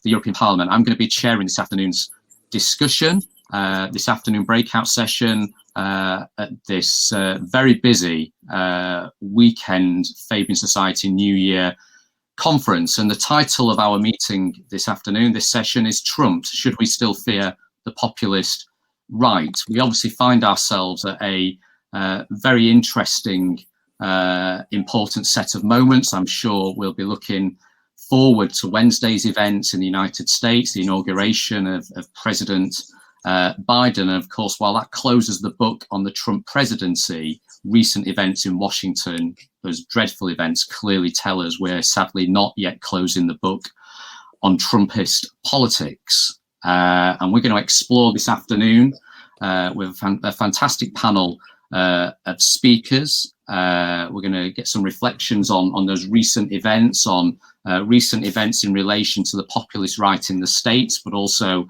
the European Parliament. I'm going to be chairing this afternoon's discussion, this afternoon breakout session at this very busy weekend Fabian Society New Year conference. And the title of our meeting this afternoon, this session, is Trump, Should We Still Fear the Populist Right? We obviously find ourselves at a very interesting, important set of moments. I'm sure we'll be looking forward to Wednesday's events in the United States, the inauguration of President Biden. And of course, while that closes the book on the Trump presidency, recent events in Washington, those dreadful events, clearly tell us we're sadly not yet closing the book on Trumpist politics. And we're going to explore this afternoon with a fantastic panel of speakers. We're going to get some reflections on those recent events, in relation to the populist right in the States, but also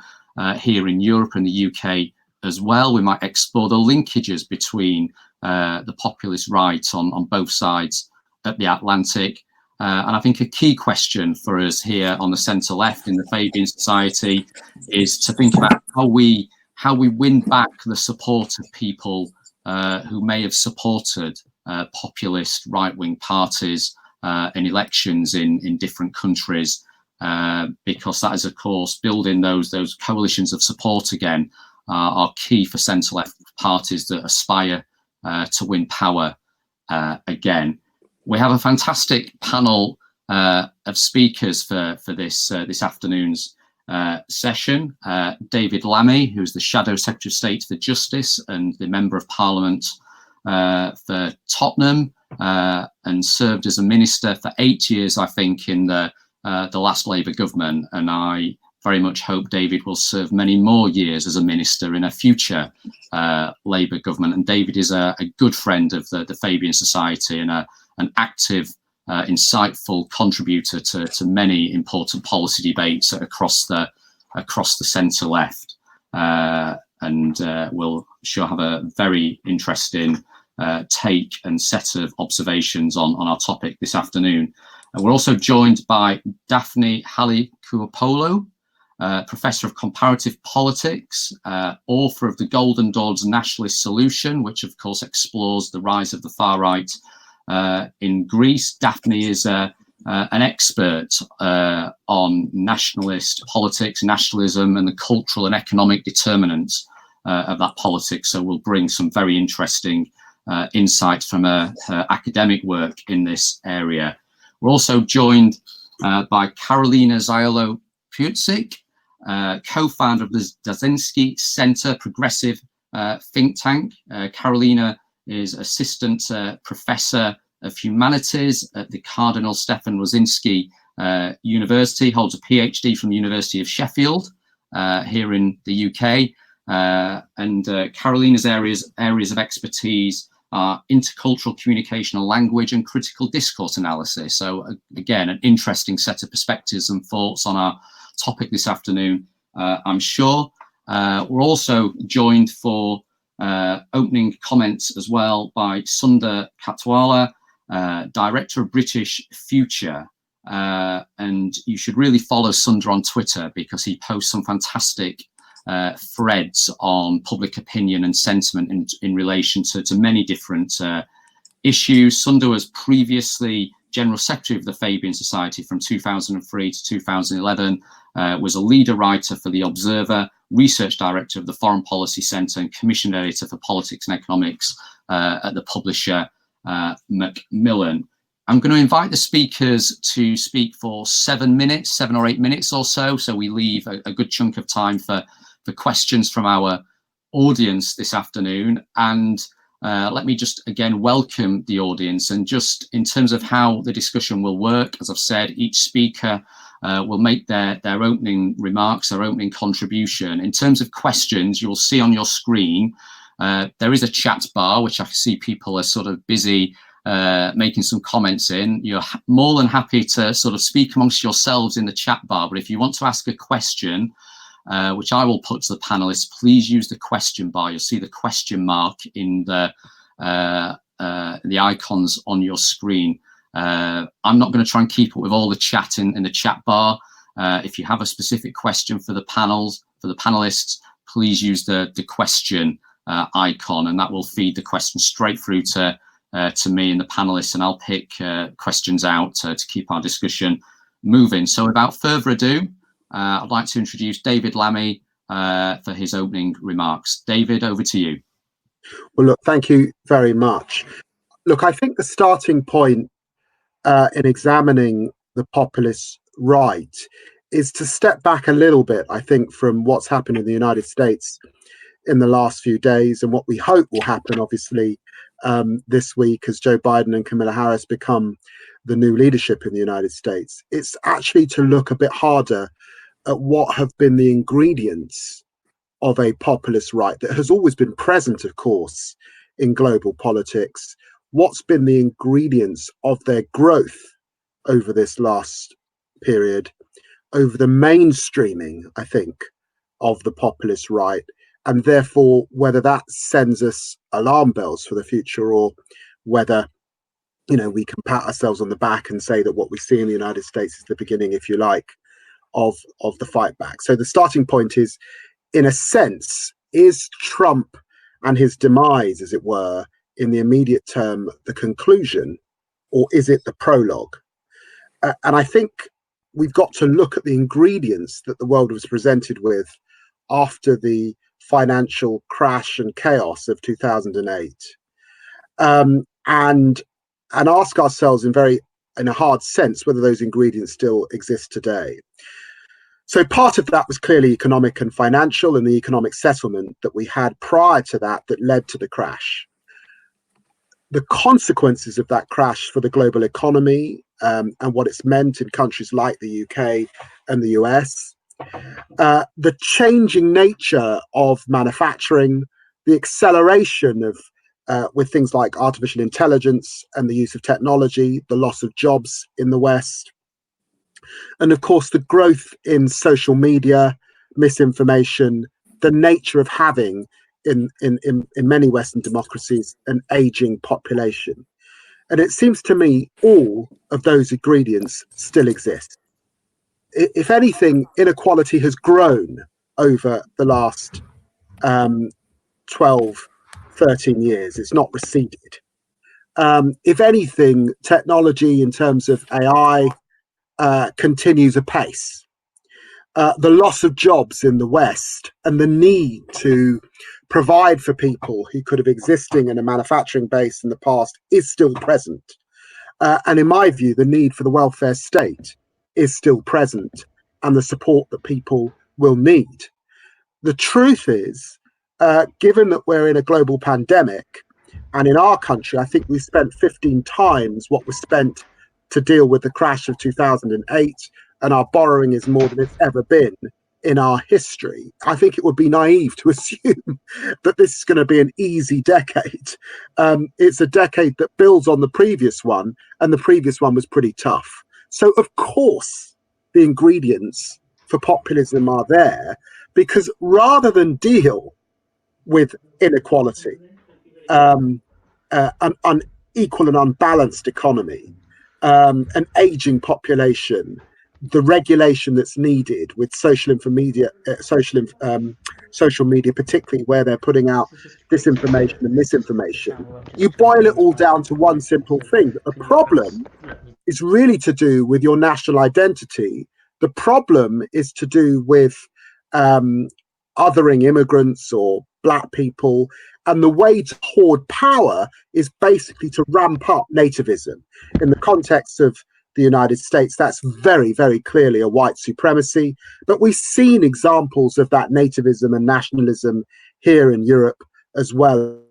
here in Europe and the UK as well. We might explore the linkages between the populist right on both sides of the Atlantic. And I think a key question for us here on the centre left in the Fabian Society is to think about how we win back the support of people who may have supported populist right-wing parties in elections in different countries, because that is, of course, building those coalitions of support again are key for centre-left parties that aspire to win power again. We have a fantastic panel of speakers for this afternoon's session. David Lammy, who's the Shadow Secretary of State for Justice and the Member of Parliament for Tottenham, and served as a minister for 8 years, I think, in the last Labour government. And I very much hope David will serve many more years as a minister in a future Labour government. And David is a good friend of the Fabian Society and an active, insightful contributor to many important policy debates across the centre left. And we'll sure have a very interesting take and set of observations on our topic this afternoon. And we're also joined by Daphne Halikuopoulou, Professor of Comparative Politics, author of The Golden Dawn's Nationalist Solution, which of course explores the rise of the far right in Greece. Daphne is an expert on nationalist politics, nationalism, and the cultural and economic determinants of that politics. So we'll bring some very interesting insights from her academic work in this area. We're also joined by Karolina Zajolo-Puczyk, co-founder of the Dazinski Center Progressive think tank. Karolina is Assistant Professor of Humanities at the Cardinal Stefan Rosinski University, holds a PhD from the University of Sheffield here in the UK. And Karolina's areas of expertise are intercultural communication and language and critical discourse analysis. So again, an interesting set of perspectives and thoughts on our topic this afternoon, I'm sure. We're also joined for opening comments as well by Sundar Katwala, Director of British Future. And you should really follow Sundar on Twitter because he posts some fantastic threads on public opinion and sentiment in relation to many different issues. Sundar was previously General Secretary of the Fabian Society from 2003 to 2011, was a leader writer for The Observer, Research Director of the Foreign Policy Centre and Commissioned Editor for Politics and Economics at the publisher Macmillan. I'm going to invite the speakers to speak for 7 or 8 minutes or so we leave a good chunk of time for questions from our audience this afternoon. And let me just again welcome the audience. And just in terms of how the discussion will work, as I've said, each speaker will make their opening remarks, their opening contribution. In terms of questions, you'll see on your screen, there is a chat bar, which I see people are sort of busy making some comments in. You're more than happy to sort of speak amongst yourselves in the chat bar. But if you want to ask a question, which I will put to the panelists, please use the question bar. You'll see the question mark in the icons on your screen. I'm not going to try and keep up with all the chat in the chat bar. If you have a specific question for the panelists, please use the question icon, and that will feed the question straight through to me and the panelists, and I'll pick questions out to keep our discussion moving. So without further ado, I'd like to introduce David Lammy for his opening remarks. David, over to you. Well, look, thank you very much. Look, I think the starting point in examining the populist right is to step back a little bit, I think, from what's happened in the United States in the last few days and what we hope will happen, obviously, this week as Joe Biden and Kamala Harris become the new leadership in the United States. It's actually to look a bit harder at what have been the ingredients of a populist right that has always been present, of course, in global politics. What's been the ingredients of their growth over this last period, over the mainstreaming, I think, of the populist right, and therefore whether that sends us alarm bells for the future, or whether, you know, we can pat ourselves on the back and say that what we see in the United States is the beginning, if you like, of the fight back. So the starting point is, in a sense, is Trump and his demise, as it were, in the immediate term, the conclusion, or is it the prologue? And I think we've got to look at the ingredients that the world was presented with after the financial crash and chaos of 2008, and ask ourselves in a hard sense whether those ingredients still exist today. So part of that was clearly economic and financial, and the economic settlement that we had prior to that led to the crash. The consequences of that crash for the global economy and what it's meant in countries like the UK and the US, the changing nature of manufacturing, the acceleration of with things like artificial intelligence and the use of technology, the loss of jobs in the West, and of course the growth in social media, misinformation, the nature of having in many Western democracies an aging population. And it seems to me all of those ingredients still exist. If anything, inequality has grown over the last 12, 13 years. It's not receded. If anything, technology in terms of AI continues apace. The loss of jobs in the West and the need to provide for people who could have existing in a manufacturing base in the past is still present. And in my view, the need for the welfare state is still present, and the support that people will need. The truth is, given that we're in a global pandemic, and in our country, I think we spent 15 times what was spent to deal with the crash of 2008, and our borrowing is more than it's ever been in our history. I think it would be naive to assume that this is going to be an easy decade. It's a decade that builds on the previous one, and the previous one was pretty tough. So, of course, the ingredients for populism are there, because rather than deal with inequality, an unequal and unbalanced economy, an aging population, the regulation that's needed with social media, particularly where they're putting out disinformation and misinformation, you boil it all down to one simple thing. That the problem is really to do with your national identity. The problem is to do with othering immigrants or Black people. And the way to hoard power is basically to ramp up nativism. In the context of the United States, that's very, very clearly a white supremacy. But we've seen examples of that nativism and nationalism here in Europe as well.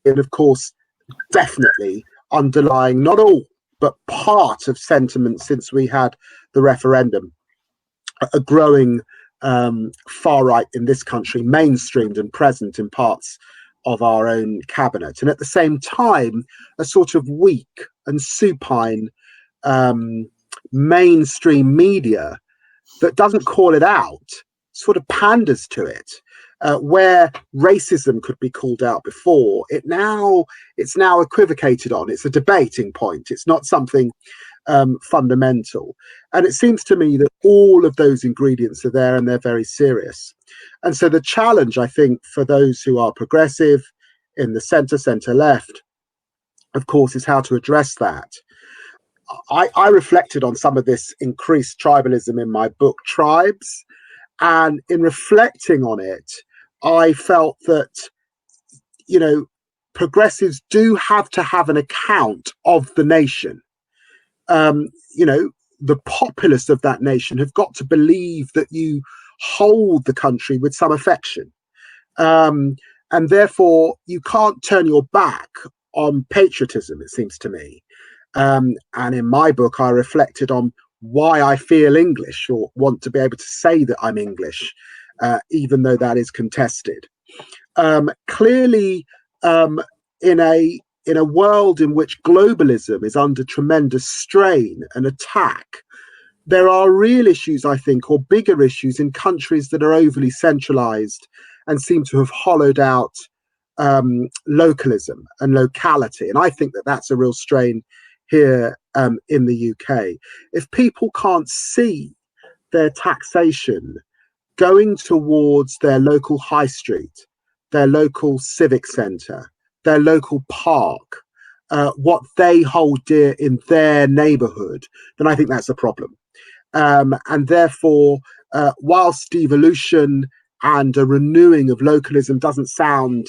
And of course, definitely underlying not all, but part of sentiment since we had the referendum, a growing far right in this country, mainstreamed and present in parts of our own cabinet. And at the same time, a sort of weak and supine mainstream media that doesn't call it out, sort of panders to it. where racism could be called out before, it's now equivocated on. It's a debating point. It's not something fundamental. And it seems to me that all of those ingredients are there, and they're very serious. And so the challenge, I think, for those who are progressive in the centre left, of course, is how to address that. I reflected on some of this increased tribalism in my book, Tribes. And in reflecting on it, I felt that, progressives do have to have an account of the nation. The populace of that nation have got to believe that you hold the country with some affection. And therefore, you can't turn your back on patriotism, it seems to me. And in my book, I reflected on why I feel English, or want to be able to say that I'm English, even though that is contested. Clearly, in a world in which globalism is under tremendous strain and attack, there are real issues, I think, or bigger issues in countries that are overly centralized and seem to have hollowed out localism and locality. And I think that that's a real strain here in the UK. If people can't see their taxation going towards their local high street, their local civic centre, their local park, what they hold dear in their neighbourhood, then I think that's a problem. And therefore, whilst devolution and a renewing of localism doesn't sound,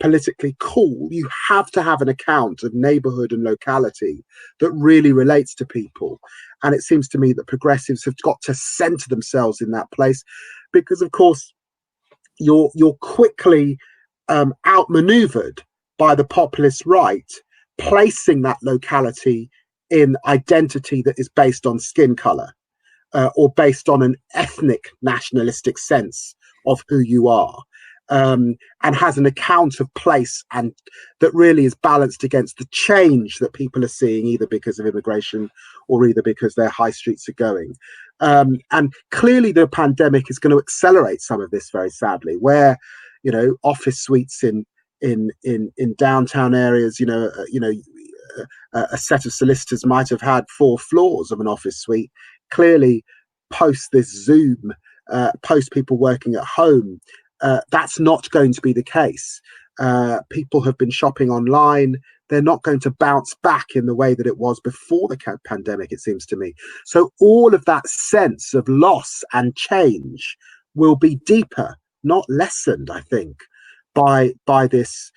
politically cool, you have to have an account of neighbourhood and locality that really relates to people. And it seems to me that progressives have got to centre themselves in that place, because, of course, you're quickly outmaneuvered by the populist right, placing that locality in identity that is based on skin colour, or based on an ethnic nationalistic sense of who you are. And has an account of place, and that really is balanced against the change that people are seeing, either because of immigration or either because their high streets are going. And clearly the pandemic is going to accelerate some of this, very sadly, where, office suites in downtown areas, a set of solicitors might have had 4 floors of an office suite. Clearly, post this Zoom, post people working at home, that's not going to be the case. People have been shopping online. They're not going to bounce back in the way that it was before the pandemic, it seems to me. So all of that sense of loss and change will be deeper, not lessened, I think, by this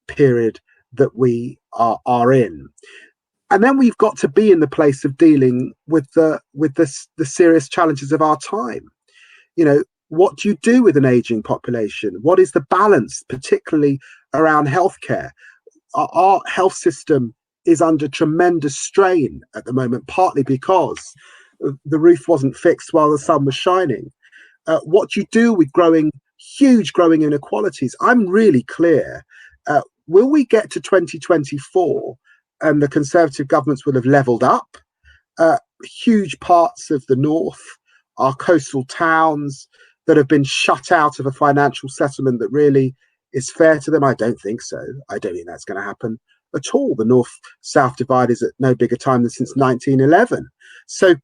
period that we are in. And then we've got to be in the place of dealing with the serious challenges of our time. What do you do with an aging population? What is the balance, particularly around healthcare? Our health system is under tremendous strain at the moment, partly because the roof wasn't fixed while the sun was shining. What do you do with huge growing inequalities? I'm really clear. Will we get to 2024 and the Conservative governments will have levelled up huge parts of the north, our coastal towns, that have been shut out of a financial settlement that really is fair to them? I don't think so. I don't think that's going to happen at all. The north-south divide is at no bigger time than since 1911. So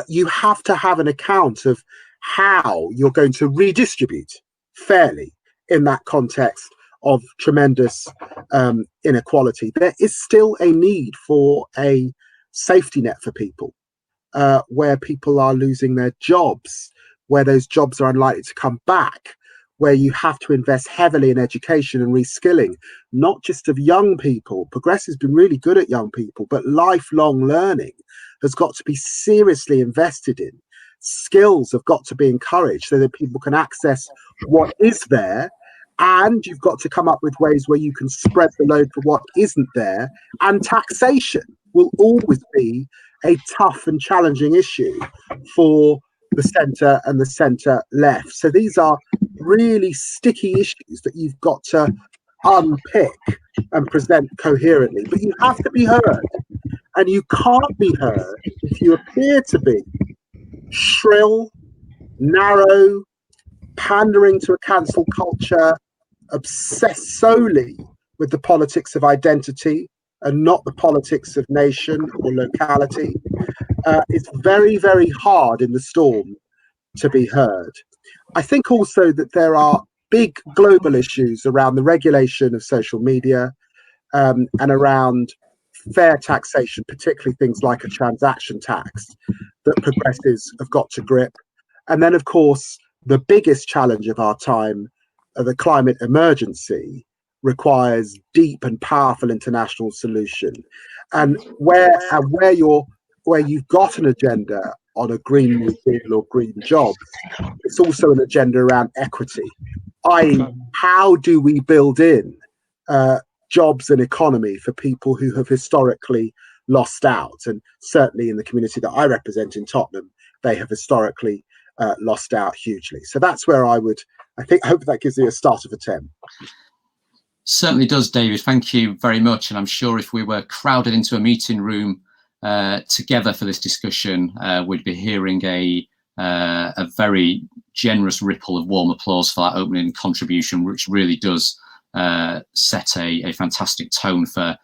you have to have an account of how you're going to redistribute fairly in that context of tremendous inequality. There is still a need for a safety net for people, where people are losing their jobs, where those jobs are unlikely to come back, where you have to invest heavily in education and reskilling, not just of young people. Progress has been really good at young people, but lifelong learning has got to be seriously invested in. Skills have got to be encouraged so that people can access what is there, and you've got to come up with ways where you can spread the load for what isn't there. And taxation will always be a tough and challenging issue for the centre and the centre left. So these are really sticky issues that you've got to unpick and present coherently. But you have to be heard, and you can't be heard if you appear to be shrill, narrow, pandering to a cancel culture, obsessed solely with the politics of identity and not the politics of nation or locality. It's very, very hard in the storm to be heard. I think also that there are big global issues around the regulation of social media, and around fair taxation, particularly things like a transaction tax that progressives have got to grip. And then, of course, the biggest challenge of our time, the climate emergency, requires deep and powerful international solution. And where you've got an agenda on a Green New Deal or green jobs, it's also an agenda around equity, i.e., how do we build in jobs and economy for people who have historically lost out? And certainly in the community that I represent in Tottenham, they have historically lost out hugely. So that's where I hope that gives you a start of a 10. Certainly does, David. Thank you very much. And I'm sure if we were crowded into a meeting room together for this discussion, we'd be hearing a very generous ripple of warm applause for that opening contribution, which really does set a fantastic tone for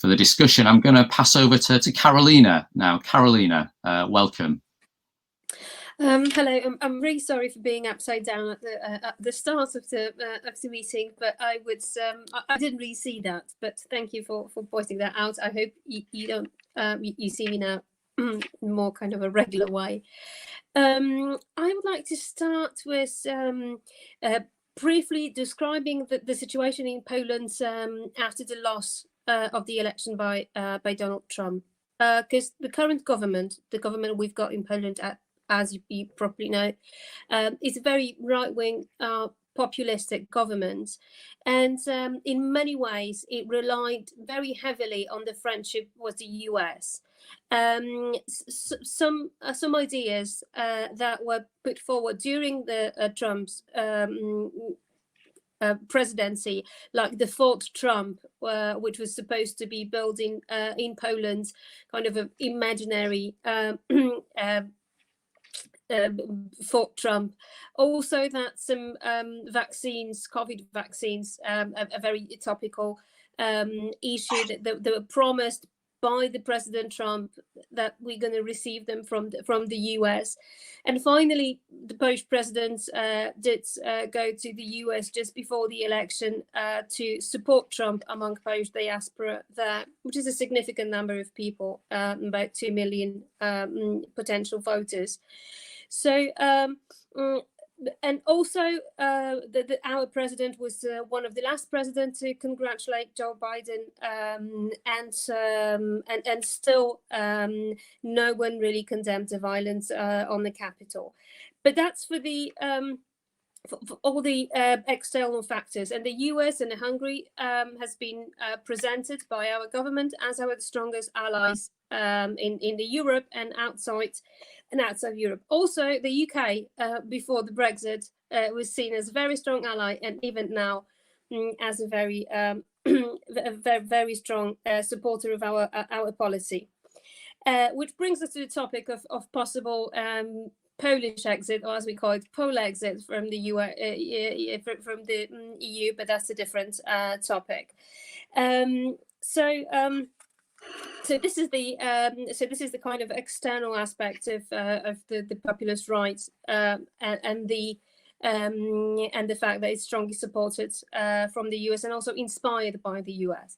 the discussion. I'm going to pass over to Carolina now. Carolina, welcome. Hello, I'm really sorry for being upside down at the start of the meeting, but I didn't really see that. But thank you for pointing that out. I hope you don't you see me now in more kind of a regular way. I would like to start with briefly describing the situation in Poland after the loss of the election by Donald Trump, because the current government, the government we've got in Poland, as you probably know, is a very right-wing populistic government, and in many ways it relied very heavily on the friendship with the US. Some ideas that were put forward during the Trump's presidency, like the fourth Trump, which was supposed to be building in Poland kind of an imaginary fought Trump. Also that some vaccines, COVID vaccines, a very topical issue that were promised by the President Trump, that we're going to receive them from the US. And finally, the Polish president did go to the US just before the election to support Trump among Polish diaspora there, which is a significant number of people, about 2 million potential voters. So, and also our president was one of the last presidents to congratulate Joe Biden, and still no one really condemned the violence on the Capitol. But that's for the for all the external factors. And the US and Hungary has been presented by our government as our strongest allies in the Europe and outside Europe. Also, the UK before the Brexit was seen as a very strong ally, and even now as a very very strong supporter of our policy. Which brings us to the topic of possible Polish exit, or as we call it, Pole exit from the from the EU, but that's a different topic. So this is the kind of external aspect of the populist right, and the fact that it's strongly supported from the US and also inspired by the US.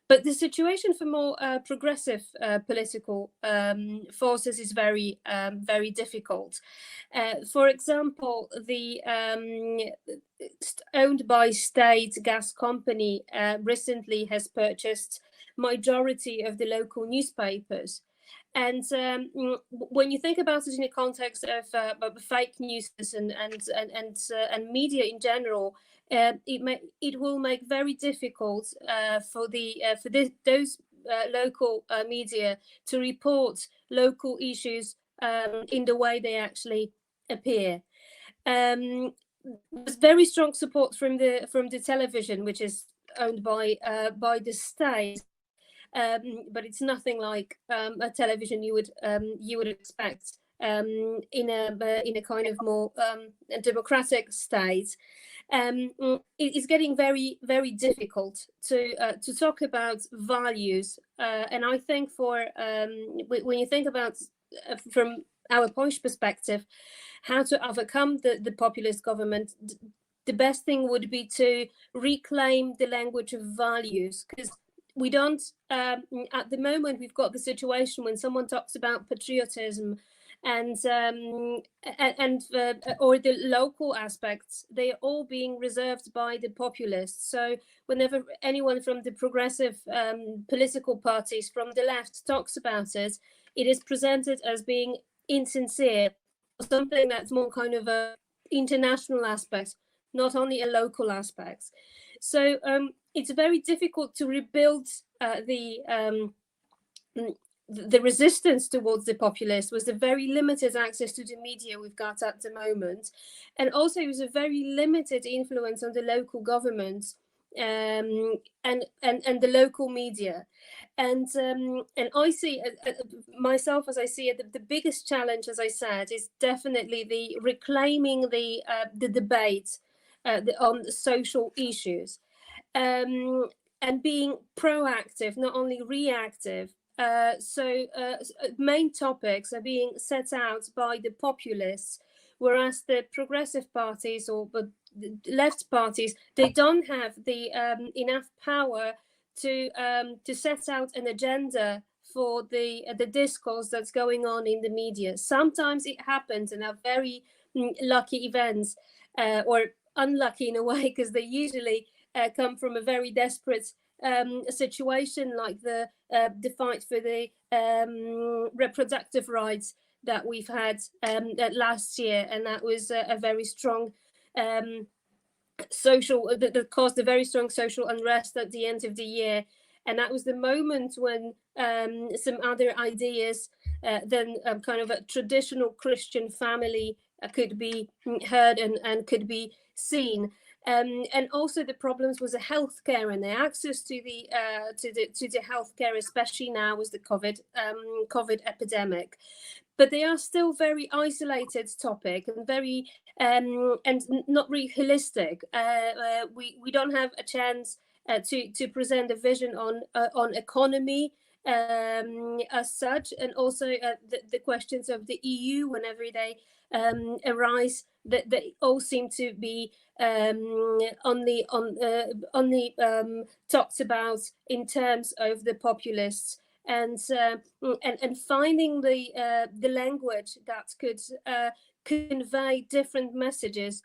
But the situation for more progressive political forces is very very difficult. For example, the owned by state gas company recently has purchased majority of the local newspapers. And when you think about it in the context of fake news and media in general, it will make very difficult for those local media to report local issues in the way they actually appear. There's very strong support from the television, which is owned by the state. But it's nothing like a television you would expect in a kind of more democratic state, it's getting very, very difficult to talk about values. And I think when you think about from our Polish perspective, how to overcome the populist government, the best thing would be to reclaim the language of values, because we don't, at the moment, we've got the situation when someone talks about patriotism and or the local aspects, they are all being reserved by the populists. So whenever anyone from the progressive political parties from the left talks about it, it is presented as being insincere, or something that's more kind of a international aspect, not only a local aspect. So it's very difficult to rebuild the resistance towards the populists was the very limited access to the media we've got at the moment, and also it was a very limited influence on the local government and the local media. And I see myself, as I see it, the biggest challenge, as I said, is definitely the reclaiming the debate on social issues, and being proactive, not only reactive. So main topics are being set out by the populists, whereas the progressive parties or the left parties, they don't have the enough power to set out an agenda for the discourse that's going on in the media. Sometimes it happens and are very lucky events, or unlucky in a way, because they usually come from a very desperate situation, like the fight for the reproductive rights that we've had last year, and that was a very strong social, that caused a very strong social unrest at the end of the year. And that was the moment when some other ideas than kind of a traditional Christian family could be heard and could be seen. And also the problems was the healthcare and the access to the healthcare, especially now with the COVID epidemic. But they are still very isolated topic and very and not really holistic. We don't have a chance to present a vision on economy as such, and also the questions of the EU whenever they arise, that they all seem to be only talked about in terms of the populists, and finding the language that could convey different messages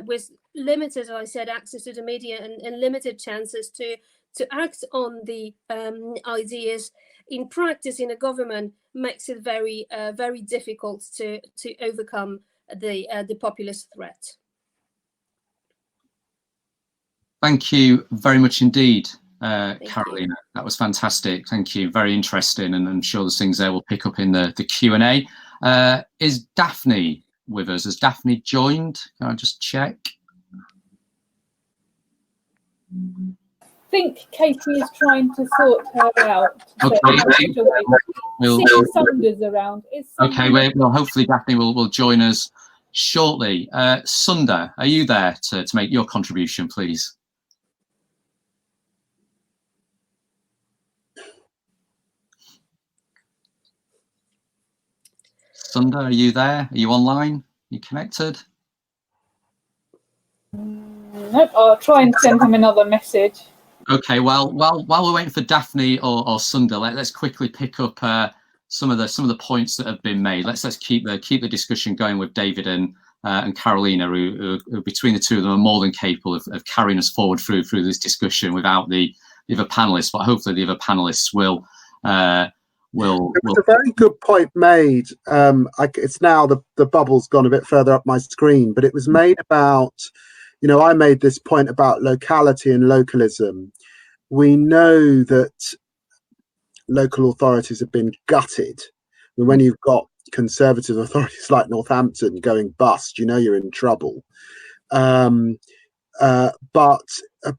with limited, as I said, access to the media and limited chances to act on the ideas in practice in a government, makes it very very difficult to overcome the populist threat. Thank you very much indeed, Carolina. That was fantastic. Thank you. Very interesting, and I'm sure there's things there we'll pick up in the Q&A. Is Daphne with us? Has Daphne joined? Can I just check? I think Katie is trying to sort her out. Okay, Saunders around. Okay, well, hopefully Daphne will join us shortly. Sunda, are you there to make your contribution, please? Sunda, are you there? Are you online? Are you connected? Nope, I'll try and send him another message. Okay, well, while we're waiting for Daphne or Sunda, let's quickly pick up some of the points that have been made. Let's keep the discussion going with David and Carolina, who between the two of them are more than capable of carrying us forward through this discussion without the other panelists. But hopefully the other panelists will. It's a very good point made. It's now the bubble's gone a bit further up my screen, but it was made about, I made this point about locality and localism. We know that local authorities have been gutted. When you've got conservative authorities like Northampton going bust, you're in trouble. But a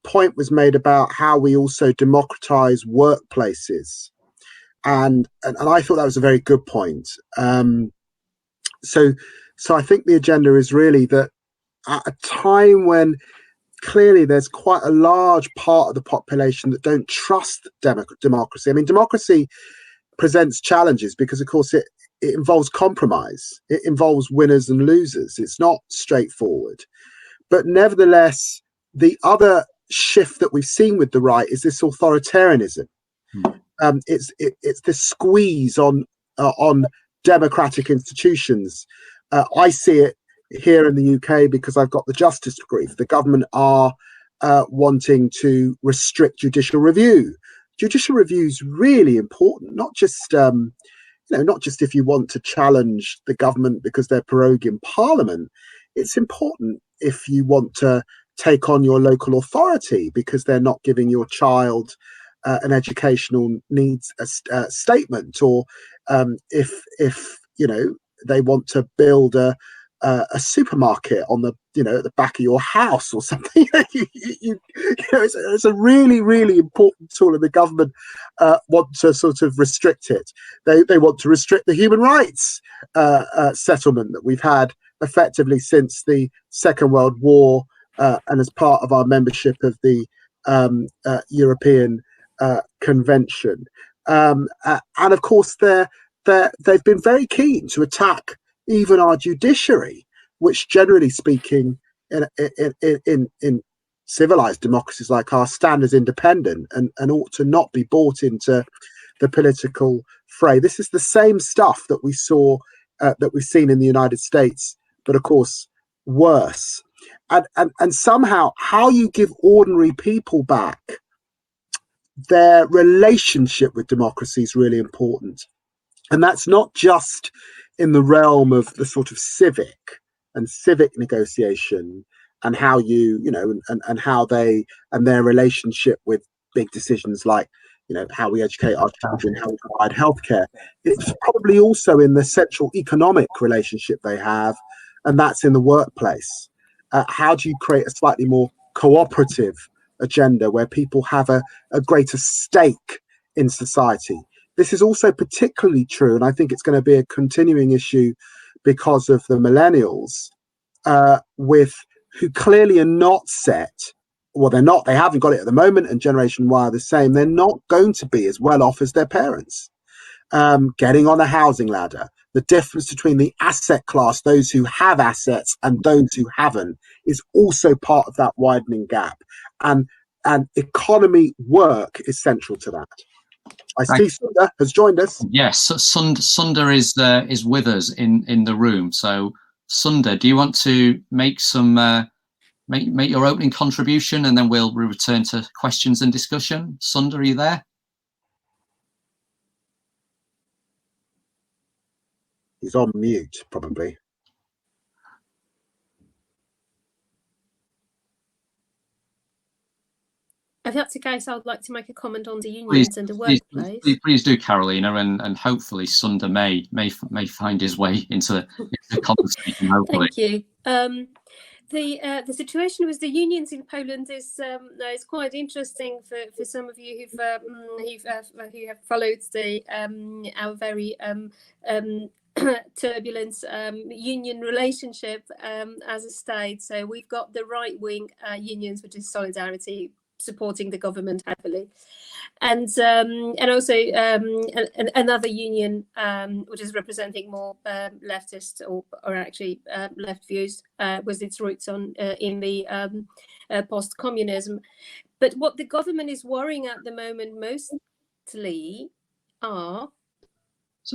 point was made about how we also democratize workplaces. And I thought that was a very good point. So I think the agenda is really that at a time when clearly there's quite a large part of the population that don't trust democracy. I mean, democracy presents challenges because, of course, it involves compromise. It involves winners and losers. It's not straightforward. But nevertheless, the other shift that we've seen with the right is this authoritarianism. It's this squeeze on democratic institutions. I see it here in the UK because I've got the justice degree. The government are wanting to restrict judicial review. Judicial review is really important, not just not just if you want to challenge the government because they're proroguing Parliament. It's important if you want to take on your local authority because they're not giving your child an educational needs statement, or if they want to build a supermarket on the at the back of your house or something. It's a really important tool, and the government want to sort of restrict it. They want to restrict the human rights settlement that we've had effectively since the Second World War, and as part of our membership of the European Convention. And of course, they've been very keen to attack even our judiciary, which, generally speaking, in civilized democracies like ours, stand as independent and ought to not be brought into the political fray. This is the same stuff that we saw, that we've seen in the United States, but of course worse. And somehow, how you give ordinary people back their relationship with democracy is really important. And that's not just in the realm of the sort of civic negotiation and how and how they and their relationship with big decisions like how we educate our children, how we provide healthcare. It's probably also in the central economic relationship they have, and that's in the workplace. How do you create a slightly more cooperative agenda where people have a greater stake in society? This is also particularly true, and I think it's going to be a continuing issue because of the millennials, who clearly are not set. Well, they're not. They haven't got it at the moment, and Generation Y are the same. They're not going to be as well off as their parents. Getting on a housing ladder, the difference between the asset class, those who have assets and those who haven't, is also part of that widening gap. And economy work is central to that. I see Sunder has joined us. Yes, Sunder is with us in the room. So Sunder, do you want to make some make your opening contribution, and then we'll return to questions and discussion? Sunder, are you there? He's on mute, probably. If that's the case, I would like to make a comment on the unions and the workplace. Please do, Carolina, and hopefully Sunder may find his way into the conversation. Hopefully. Thank you. The situation with the unions in Poland is quite interesting for some of you who have followed our very turbulent union relationship as a state. So we've got the right wing unions, which is Solidarity, supporting the government heavily, and also another union which is representing more leftist or actually left views, with its roots in the post-communism. But what the government is worrying at the moment mostly are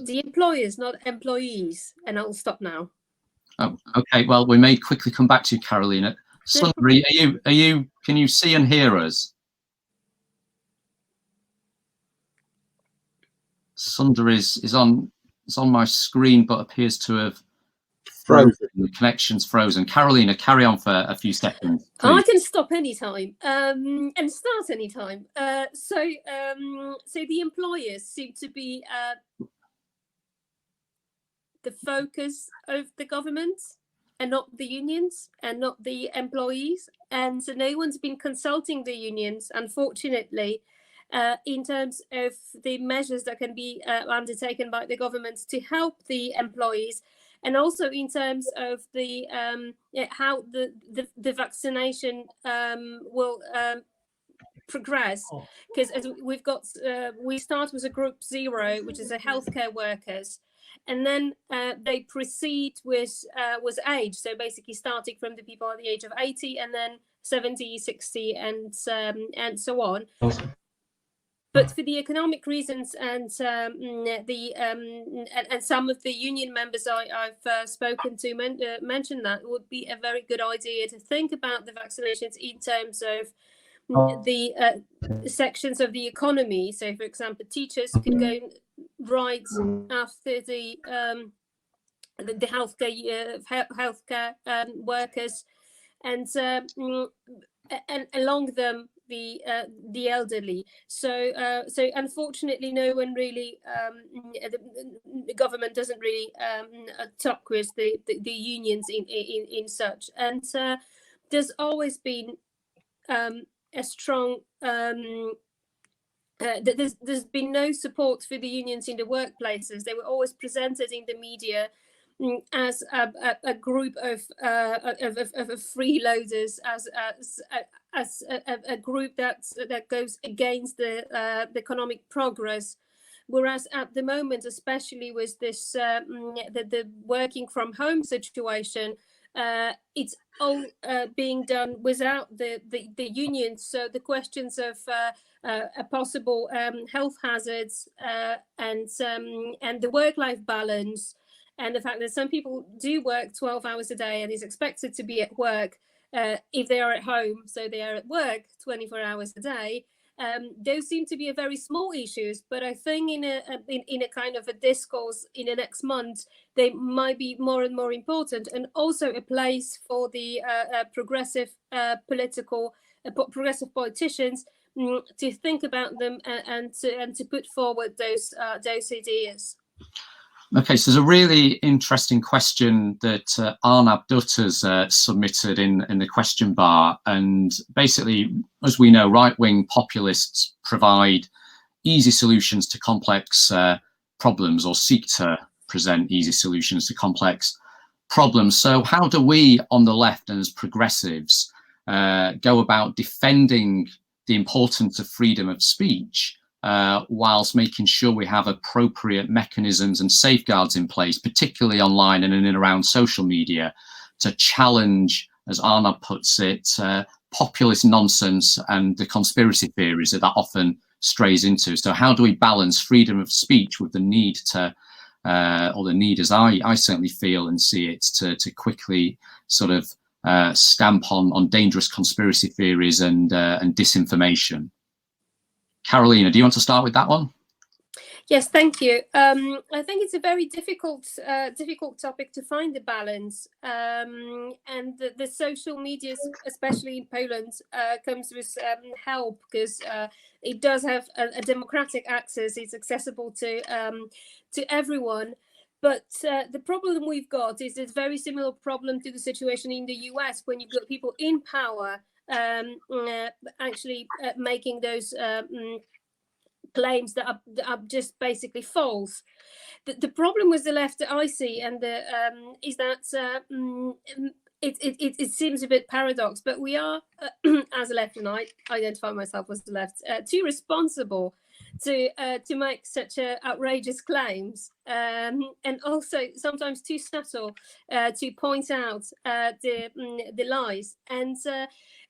the employers, not employees. And I'll stop now. Oh, okay. Well, we may quickly come back to you, Carolina. Sunder, are you? Can you see and hear us? Sunder is on my screen, but appears to have frozen. The connection's frozen. Carolina, carry on for a few seconds, please. I can stop anytime and start anytime. So the employers seem to be the focus of the government, and not the unions and not the employees. And so no one's been consulting the unions, unfortunately, in terms of the measures that can be undertaken by the government to help the employees. and also in terms of the how the vaccination will progress, because as we've got we start with a group 0, which is the healthcare workers, and then they proceed with age, so basically starting from the people at the age of 80 and then 70, 60 and so on. But for the economic reasons and and some of the union members I've spoken to mentioned that it would be a very good idea to think about the vaccinations in terms of the sections of the economy. So, for example, teachers could go right after the healthcare workers, and along them the elderly. So unfortunately, no one really the government doesn't really talk with the unions in such, and there's always been a strong there's been no support for the unions in the workplaces. They were always presented in the media as a group of freeloaders, as a group that goes against the economic progress. Whereas at the moment, especially with this the working from home situation, it's all being done without the unions. So the questions of a possible health hazards and the work-life balance, and the fact that some people do work 12 hours a day and is expected to be at work if they are at home, so they are at work 24 hours a day. Those seem to be a very small issues, but I think in a kind of a discourse in the next month, they might be more and more important, and also a place for the progressive progressive politicians to think about them and to put forward those ideas. Okay, so there's a really interesting question that Arnab Dutt has submitted in the question bar. And basically, as we know, right-wing populists provide easy solutions to complex problems, or seek to present easy solutions to complex problems. So how do we on the left and as progressives go about defending the importance of freedom of speech whilst making sure we have appropriate mechanisms and safeguards in place, particularly online and in and around social media, to challenge, as Arnab puts it, populist nonsense and the conspiracy theories that often strays into? So how do we balance freedom of speech with the need to, or the need, as I certainly feel and see it, to quickly sort of stamp on dangerous conspiracy theories and disinformation? Carolina, do you want to start with that one? Yes, thank you. I think it's a very difficult topic to find the balance, and the social media, especially in Poland, comes with help, because it does have a democratic access. It's accessible to everyone. But the problem we've got is a very similar problem to the situation in the US, when you've got people in power actually making those claims that are just basically false. The problem with the left that I see and is that it seems a bit paradox, but we are as a left, and I identify myself as the left, too responsible to make such outrageous claims, and also sometimes too subtle to point out the lies. And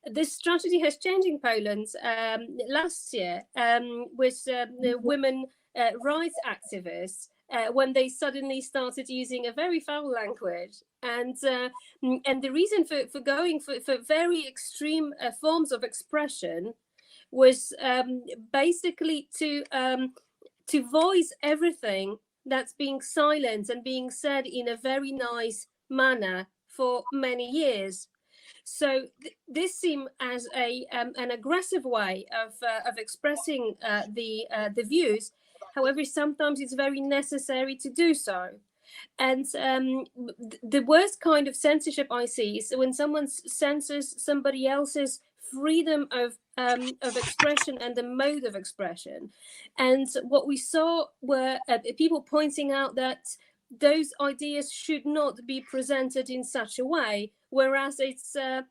this strategy has changed in Poland last year with the women rights activists, when they suddenly started using a very foul language, and the reason for going for very extreme forms of expression was basically to voice everything that's being silent and being said in a very nice manner for many years. So this seemed as an aggressive way of expressing the views. However, sometimes it's very necessary to do so. And the worst kind of censorship I see is when someone censors somebody else's freedom of expression and the mode of expression. And what we saw were people pointing out that those ideas should not be presented in such a way, whereas it's their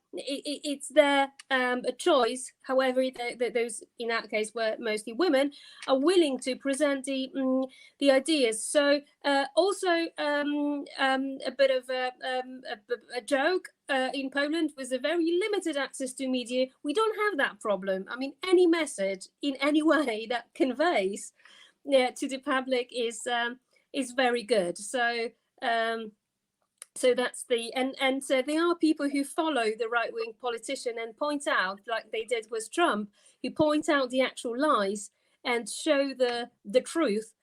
a choice. However, those in that case were mostly women, are willing to present the ideas. So also a bit of a joke. In Poland, with a very limited access to media, we don't have that problem. I mean, any message in any way that conveys to the public is very good. So so that's the and so there are people who follow the right-wing politician and point out, like they did with Trump, who point out the actual lies and show the truth.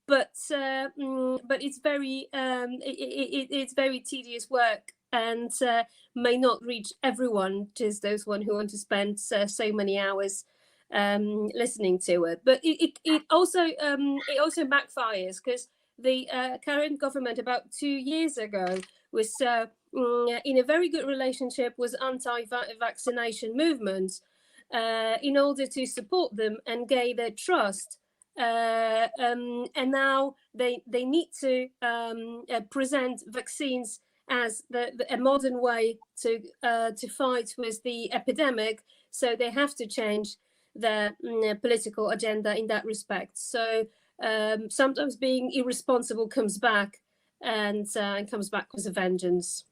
But it's very it's very tedious work, and may not reach everyone, just those one who want to spend so many hours listening to it. But it also backfires, because the current government about 2 years ago was in a very good relationship with anti-vaccination movements in order to support them and gain their trust. And now they need to present vaccines as a modern way to fight with the epidemic. So they have to change their political agenda in that respect. So sometimes being irresponsible comes back, and comes back with a vengeance.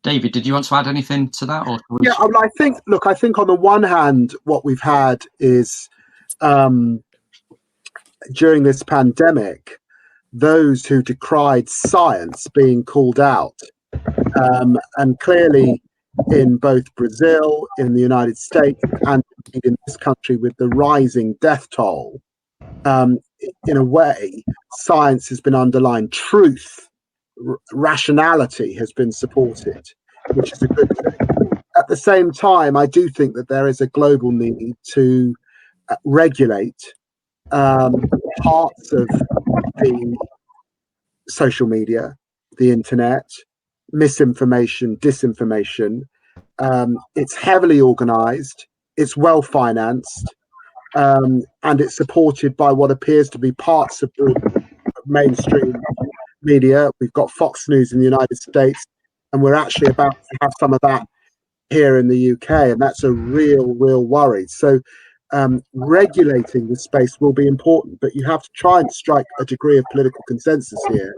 David, did you want to add anything to that? Or yeah, I mean, I think on the one hand, what we've had is during this pandemic, those who decried science being called out, and clearly in both Brazil, in the United States, and in this country with the rising death toll, in a way, science has been underlined. Truth, rationality has been supported, which is a good thing. At the same time, I do think that there is a global need to regulate parts of the social media, the internet, misinformation, disinformation. It's heavily organized, it's well financed, and it's supported by what appears to be parts of the mainstream media. We've got Fox News in the United States, and we're actually about to have some of that here in the UK, and that's a real worry. So regulating the space will be important, but you have to try and strike a degree of political consensus here.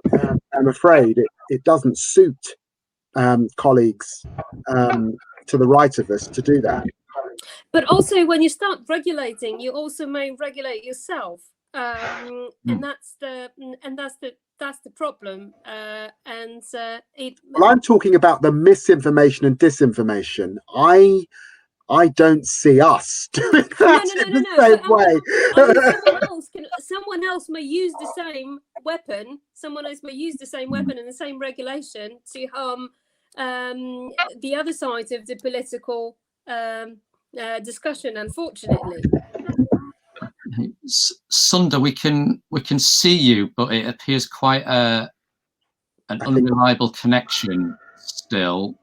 I'm afraid it doesn't suit colleagues to the right of us to do that. But also, when you start regulating, you also may regulate yourself, and that's the problem. Well, I'm talking about the misinformation and disinformation. I don't see us doing that in the same way. I mean, someone else may use the same weapon. Someone else may use the same weapon and the same regulation to harm the other side of the political discussion. Unfortunately, Sunda, we can see you, but it appears quite an unreliable connection still.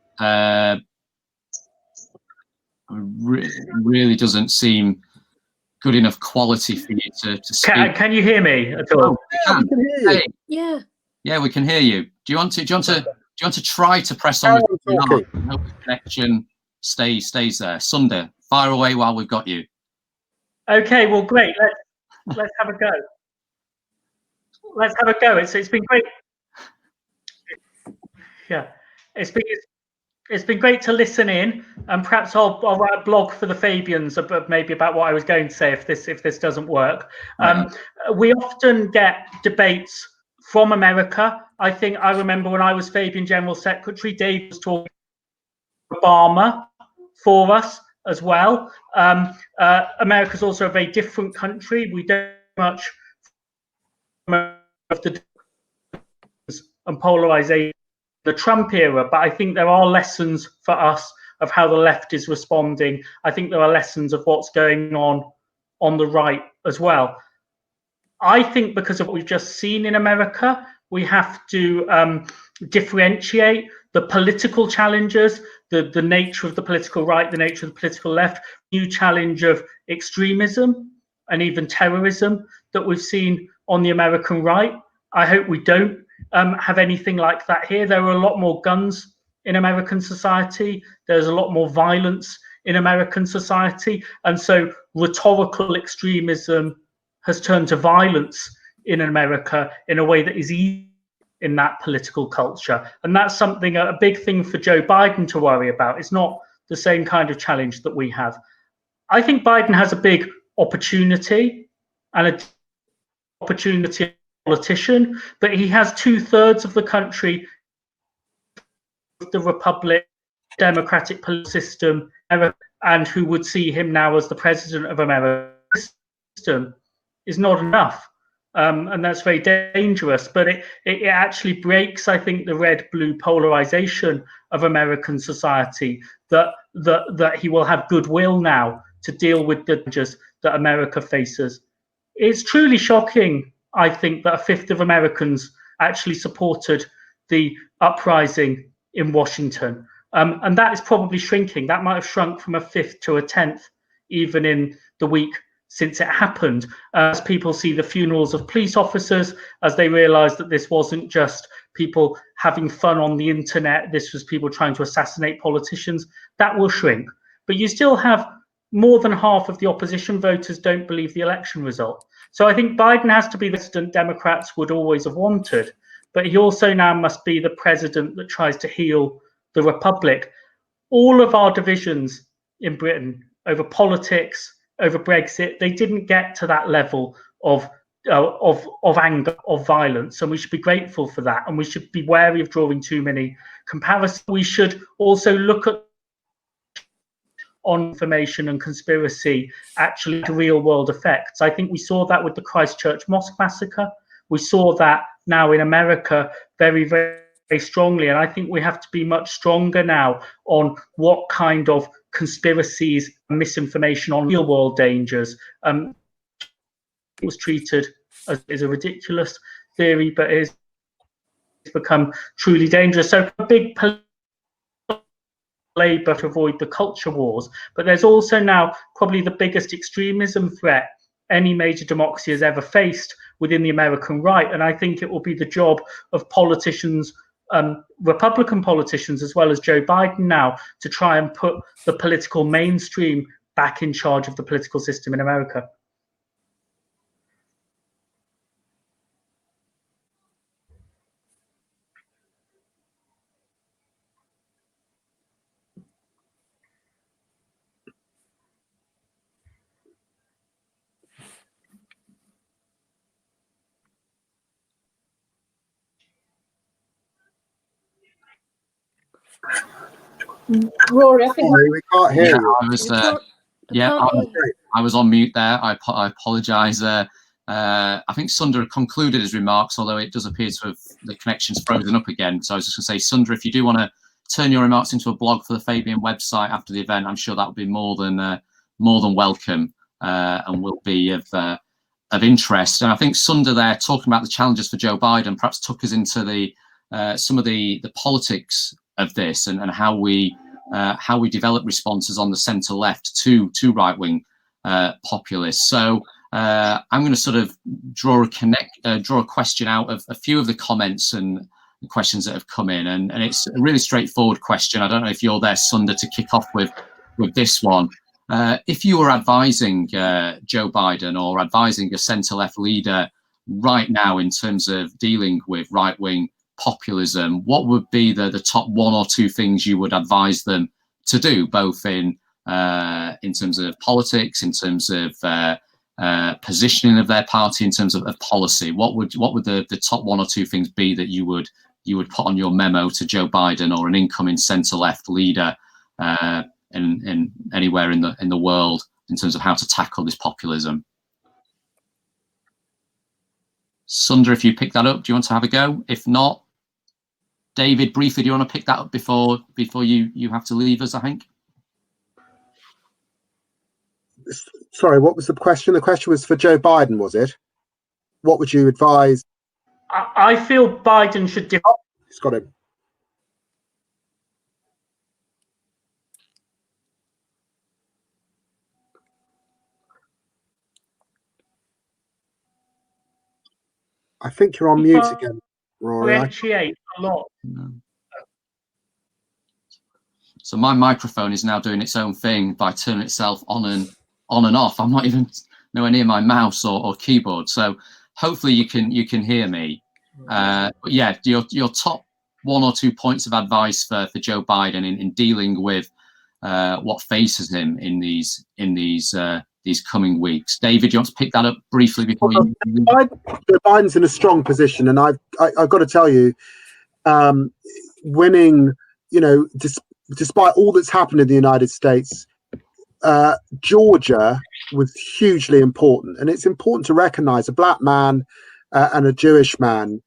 Really doesn't seem good enough quality for you to speak. Can you hear me at all? Yeah, we can hear you. Yeah. Yeah, we can hear you. Do you want to try to press on the hope the connection stays there? Sunda, fire away while we've got you. Okay, well, great. Let's have a go. Let's have a go. It's been great. Yeah, it's been great to listen in, and perhaps I'll write a blog for the Fabians maybe about what I was going to say if this doesn't work. We often get debates from America. I remember when I was Fabian General Secretary, Dave was talking about Obama for us as well. America's also a very different country. We don't much of the and polarization the Trump era, but I think there are lessons for us of how the left is responding. I think there are lessons of what's going on the right as well. I think because of what we've just seen in America, we have to differentiate the political challenges, the nature of the political right, the nature of the political left, new challenge of extremism and even terrorism that we've seen on the American right. I hope we don't have anything like that here. There are a lot more guns in American society. There's a lot more violence in American society. And so rhetorical extremism has turned to violence in America in a way that is easy in that political culture. And that's something, a big thing for Joe Biden to worry about. It's not the same kind of challenge that we have. I think Biden has a big opportunity and an opportunity politician, but he has 2/3 of the country, the Republic, democratic political system, and who would see him now as the president of America. System is not enough. And that's very dangerous, but it actually breaks, I think, the red-blue polarization of American society, that he will have goodwill now to deal with the dangers that America faces. It's truly shocking, I think, that a fifth of Americans actually supported the uprising in Washington. And that is probably shrinking. That might have shrunk from a fifth to a tenth, even in the week since it happened, as people see the funerals of police officers, as they realize that this wasn't just people having fun on the internet, this was people trying to assassinate politicians. That will shrink. But you still have more than half of the opposition voters don't believe the election result. So I think Biden has to be the president Democrats would always have wanted, but he also now must be the president that tries to heal the Republic. All of our divisions in Britain over politics, over Brexit, they didn't get to that level of anger, of violence, and we should be grateful for that. And we should be wary of drawing too many comparisons. We should also look at on information and conspiracy actually real world effects. I think we saw that with the Christchurch mosque massacre. We saw that now in America very, very, very strongly. And I think we have to be much stronger now on what kind of conspiracies and misinformation on real world dangers was treated as a ridiculous theory, but it's become truly dangerous. So a big Labour to avoid the culture wars, but there's also now probably the biggest extremism threat any major democracy has ever faced within the American right. And I think it will be the job of politicians, Republican politicians, as well as Joe Biden now, to try and put the political mainstream back in charge of the political system in America. Rory, I think Sorry, we can't hear you. I was on mute there. I apologise. I think Sundar concluded his remarks, although it does appear to have the connection's frozen up again. So I was just going to say, Sundar, if you do want to turn your remarks into a blog for the Fabian website after the event, I'm sure that would be more than welcome and will be of interest. And I think Sundar there, talking about the challenges for Joe Biden, perhaps took us into the some of the politics of this and how we develop responses on the centre left to right-wing populists. So I'm going to sort of draw a question out of a few of the comments and questions that have come in, and it's a really straightforward question. I don't know if you're there, Sundar, to kick off with this one. If you were advising Joe Biden or advising a centre-left leader right now in terms of dealing with right-wing populism, what would be the top one or two things you would advise them to do, both in terms of politics, in terms of positioning of their party, in terms of policy? What would the top one or two things be that you would put on your memo to Joe Biden or an incoming centre-left leader in anywhere in the world in terms of how to tackle this populism? Sundar, if you pick that up, do you want to have a go? If not, David, briefly, do you want to pick that up before you have to leave us, I think? Sorry, what was the question? The question was for Joe Biden, was it? What would you advise? I feel Biden should... He's got him. I think you're on mute again, Rory. Differentiate a lot. No. So my microphone is now doing its own thing by turning itself on and off. I'm not even nowhere near my mouse or keyboard. So hopefully you can hear me. But yeah, your top 1 or 2 points of advice for Joe Biden in dealing with what faces him in these coming weeks. David, do you want to pick that up briefly before you? Biden's in a strong position, and I've got to tell you, winning, despite all that's happened in the United States, Georgia was hugely important, and it's important to recognize a black man and a Jewish man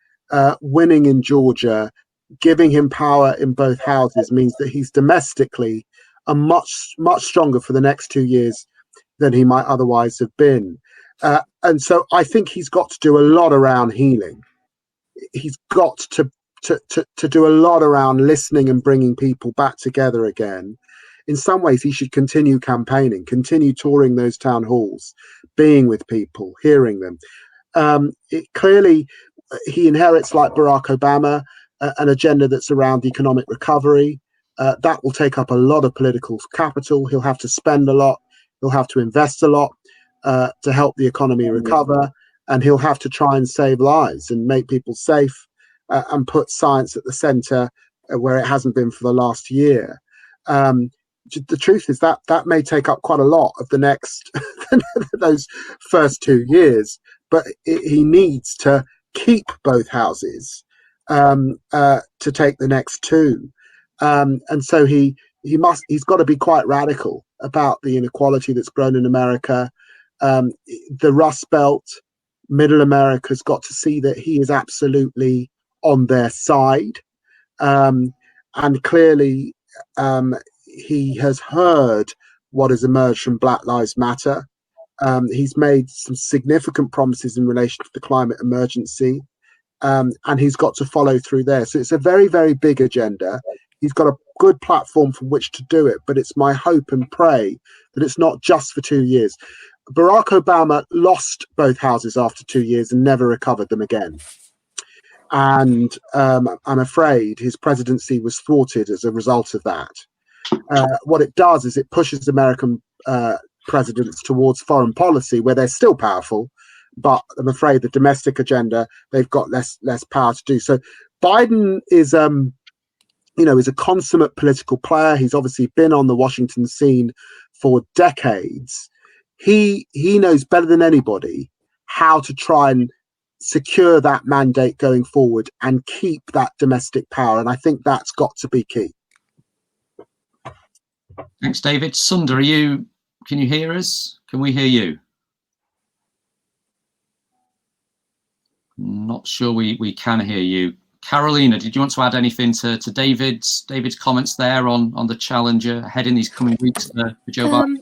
winning in Georgia, giving him power in both houses, means that he's domestically a much stronger for the next 2 years than he might otherwise have been. And so I think he's got to do a lot around healing. He's got to do a lot around listening and bringing people back together again. In some ways, he should continue campaigning, continue touring those town halls, being with people, hearing them. Clearly, he inherits, like Barack Obama, an agenda that's around economic recovery. That will take up a lot of political capital. He'll have to spend a lot. He'll have to invest a lot to help the economy recover. And he'll have to try and save lives and make people safe and put science at the center where it hasn't been for the last year. The truth is that may take up quite a lot of the next those first 2 years, but he needs to keep both houses to take the next 2. And so he's got to be quite radical about the inequality that's grown in America. The Rust Belt, Middle America's got to see that he is absolutely on their side. And clearly, he has heard what has emerged from Black Lives Matter. He's made some significant promises in relation to the climate emergency, and he's got to follow through there. So it's a very, very big agenda. He's got a good platform from which to do it, but it's my hope and pray that it's not just for 2 years. Barack Obama lost both houses after 2 years and never recovered them again. And I'm afraid his presidency was thwarted as a result of that. What it does is it pushes American presidents towards foreign policy where they're still powerful, but I'm afraid the domestic agenda, they've got less power to do. So Biden is a consummate political player. He's obviously been on the Washington scene for decades. He knows better than anybody how to try and secure that mandate going forward and keep that domestic power. And I think that's got to be key. Thanks, David. Sundar, can you hear us? Can we hear you? Not sure we can hear you. Carolina, did you want to add anything to David's comments there on the challenge ahead in these coming weeks for Joe Biden?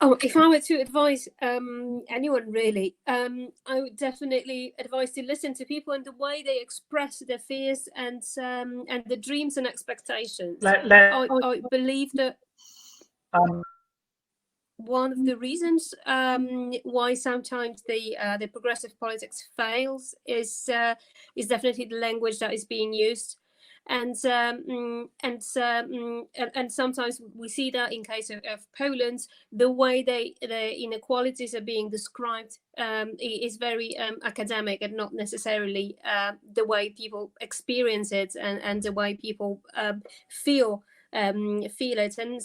If I were to advise anyone really, I would definitely advise to listen to people and the way they express their fears and the dreams and expectations. I believe that one of the reasons why sometimes the progressive politics fails is definitely the language that is being used, and sometimes we see that in case of Poland, the way the inequalities are being described is very academic and not necessarily the way people experience it and the way people feel it. And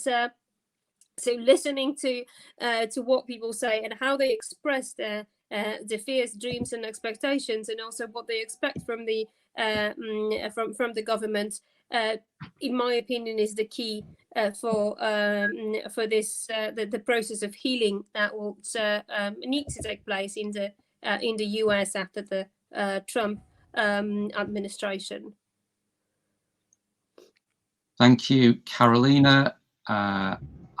so listening to what people say and how they express their fears, dreams, and expectations, and also what they expect from the government, in my opinion, is the key for this the process of healing that will need to take place in the US after the Trump administration. Thank you, Carolina.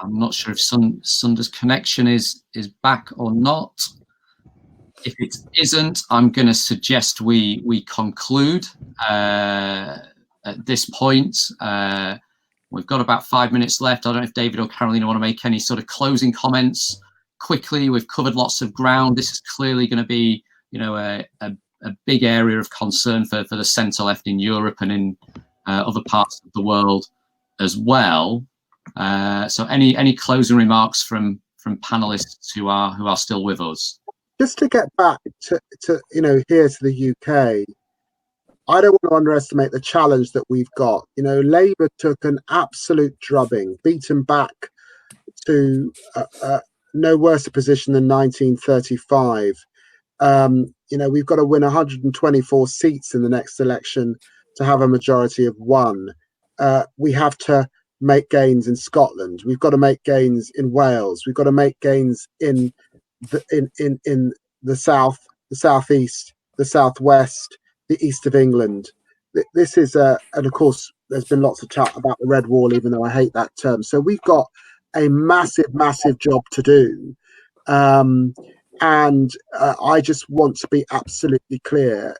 I'm not sure if Sundar's connection is back or not. If it isn't, I'm going to suggest we conclude at this point. We've got about 5 minutes left. I don't know if David or Carolina want to make any sort of closing comments quickly. We've covered lots of ground. This is clearly going to be, a a big area of concern for the centre left in Europe and in other parts of the world as well. So any closing remarks from panelists who are still with us? Just to get back to here to the UK, I don't want to underestimate the challenge that we've got. Labour took an absolute drubbing, beaten back to no worse a position than 1935. We've got to win 124 seats in the next election to have a majority of one. We have to make gains in Scotland. We've got to make gains in Wales. We've got to make gains in the south, the southeast, the southwest, the east of England. This is and of course there's been lots of chat about the Red Wall, even though I hate that term. So we've got a massive job to do, and I just want to be absolutely clear.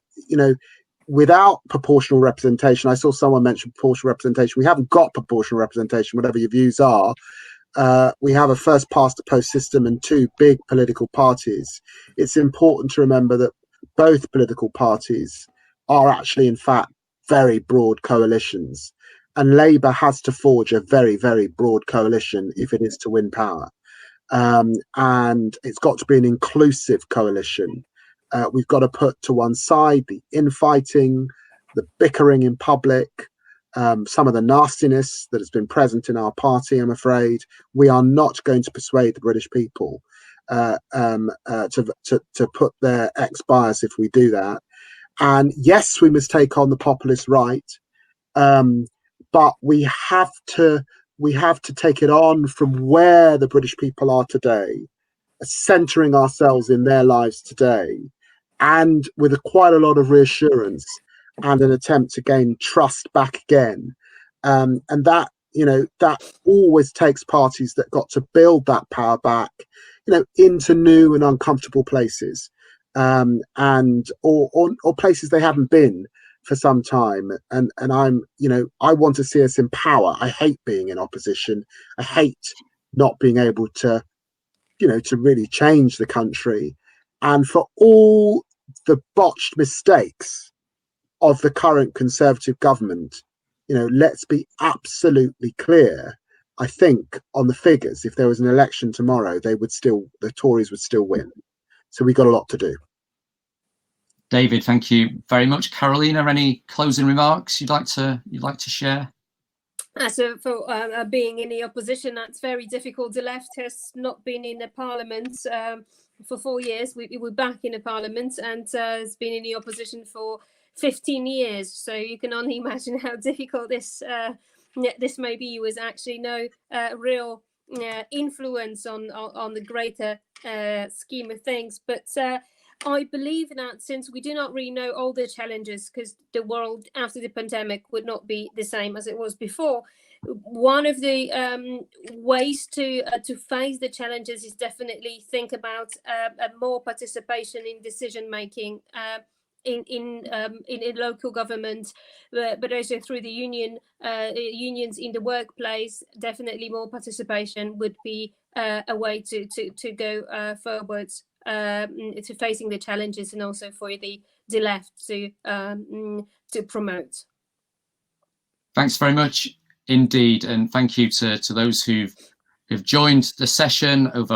Without proportional representation, I saw someone mention proportional representation. We haven't got proportional representation, whatever your views are. We have a first past the post system and two big political parties. It's important to remember that both political parties are actually, in fact, very broad coalitions. And Labour has to forge a very, very broad coalition if it is to win power. And it's got to be an inclusive coalition. We've got to put to one side the infighting, the bickering in public, some of the nastiness that has been present in our party. I'm afraid we are not going to persuade the British people to put their ex-bias if we do that. And yes, we must take on the populist right, but we have to take it on from where the British people are today, centering ourselves in their lives today, and with quite a lot of reassurance and an attempt to gain trust back again. And that always takes parties that got to build that power back, into new and uncomfortable places, and or places they haven't been for some time. And I want to see us in power. I hate being in opposition. I hate not being able to really change the country. And for all the botched mistakes of the current Conservative government, let's be absolutely clear. I think on the figures, if there was an election tomorrow, the Tories would still win. So we've got a lot to do. David, thank you very much. Carolina, any closing remarks you'd like to share? So for being in the opposition, that's very difficult. The left has not been in the parliament for 4 years. We were back in the parliament, and has been in the opposition for 15 years. So you can only imagine how difficult this may be. There was actually no real influence on the greater scheme of things. But I believe that since we do not really know all the challenges, because the world after the pandemic would not be the same as it was before, one of the ways to face the challenges is definitely think about more participation in decision making in local government, but also through the unions in the workplace. Definitely more participation would be a way to go forwards to facing the challenges, and also for the left to promote. Thanks very much indeed, and thank you to those who've joined the session. Over